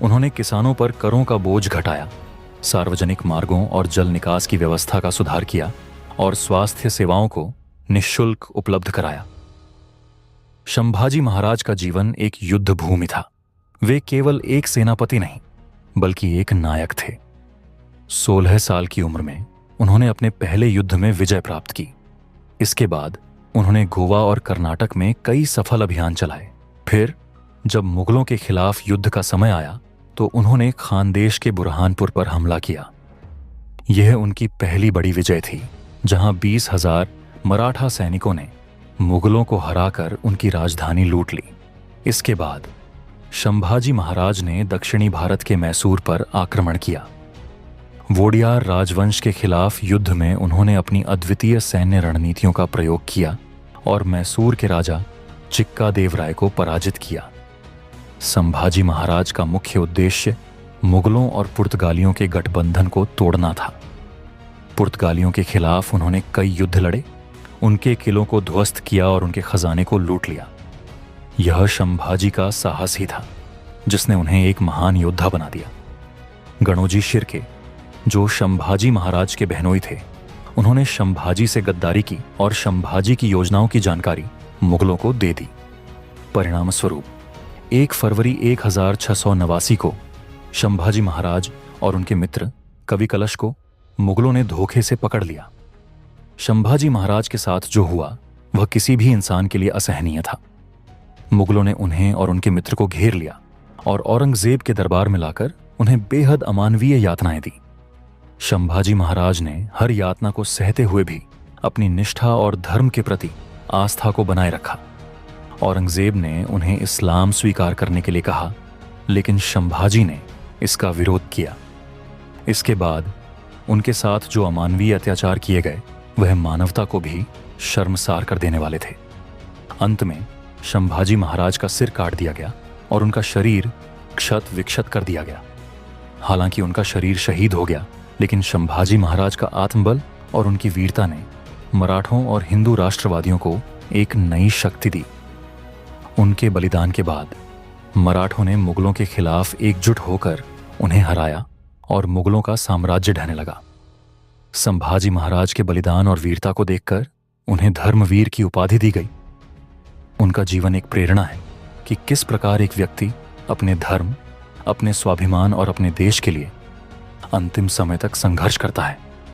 उन्होंने किसानों पर करों का बोझ घटाया, सार्वजनिक मार्गों और जल निकास की व्यवस्था का सुधार किया और स्वास्थ्य सेवाओं को निःशुल्क उपलब्ध कराया। संभाजी महाराज का जीवन एक युद्ध भूमि था। वे केवल एक सेनापति नहीं, बल्कि एक नायक थे। 16 साल की उम्र में उन्होंने अपने पहले युद्ध में विजय प्राप्त की। इसके बाद उन्होंने गोवा और कर्नाटक में कई सफल अभियान चलाए। फिर जब मुगलों के खिलाफ युद्ध का समय आया तो उन्होंने खानदेश के बुरहानपुर पर हमला किया। यह उनकी पहली बड़ी विजय थी, जहां 20,000 मराठा सैनिकों ने मुगलों को हराकर उनकी राजधानी लूट ली। इसके बाद संभाजी महाराज ने दक्षिणी भारत के मैसूर पर आक्रमण किया। वोडियार राजवंश के खिलाफ युद्ध में उन्होंने अपनी अद्वितीय सैन्य रणनीतियों का प्रयोग किया और मैसूर के राजा चिक्का देवराय को पराजित किया। संभाजी महाराज का मुख्य उद्देश्य मुगलों और पुर्तगालियों के गठबंधन को तोड़ना था। पुर्तगालियों के खिलाफ उन्होंने कई युद्ध लड़े, उनके किलों को ध्वस्त किया और उनके खजाने को लूट लिया। यह संभाजी का साहस ही था जिसने उन्हें एक महान योद्धा बना दिया। गणोजी शिर्के, जो संभाजी महाराज के बहनोई थे, उन्होंने संभाजी से गद्दारी की और संभाजी की योजनाओं की जानकारी मुगलों को दे दी। परिणाम स्वरूप 1 फरवरी 1689 को संभाजी महाराज और उनके मित्र कवि कलश को मुगलों ने धोखे से पकड़ लिया। संभाजी महाराज के साथ जो हुआ वह किसी भी इंसान के लिए असहनीय था। मुगलों ने उन्हें और उनके मित्र को घेर लिया और औरंगजेब के दरबार में लाकर उन्हें बेहद अमानवीय यातनाएं दी। संभाजी महाराज ने हर यातना को सहते हुए भी अपनी निष्ठा और धर्म के प्रति आस्था को बनाए रखा। औरंगजेब ने उन्हें इस्लाम स्वीकार करने के लिए कहा, लेकिन संभाजी ने इसका विरोध किया। इसके बाद उनके साथ जो अमानवीय अत्याचार किए गए वह मानवता को भी शर्मसार कर देने वाले थे। अंत में संभाजी महाराज का सिर काट दिया गया और उनका शरीर क्षत विक्षत कर दिया गया। हालांकि उनका शरीर शहीद हो गया, लेकिन संभाजी महाराज का आत्मबल और उनकी वीरता ने मराठों और हिंदू राष्ट्रवादियों को एक नई शक्ति दी। उनके बलिदान के बाद मराठों ने मुगलों के खिलाफ एकजुट होकर उन्हें हराया और मुगलों का साम्राज्य ढहने लगा। संभाजी महाराज के बलिदान और वीरता को देखकर उन्हें धर्मवीर की उपाधि दी गई। उनका जीवन एक प्रेरणा है कि किस प्रकार एक व्यक्ति अपने धर्म, अपने स्वाभिमान और अपने देश के लिए अंतिम समय तक संघर्ष करता है।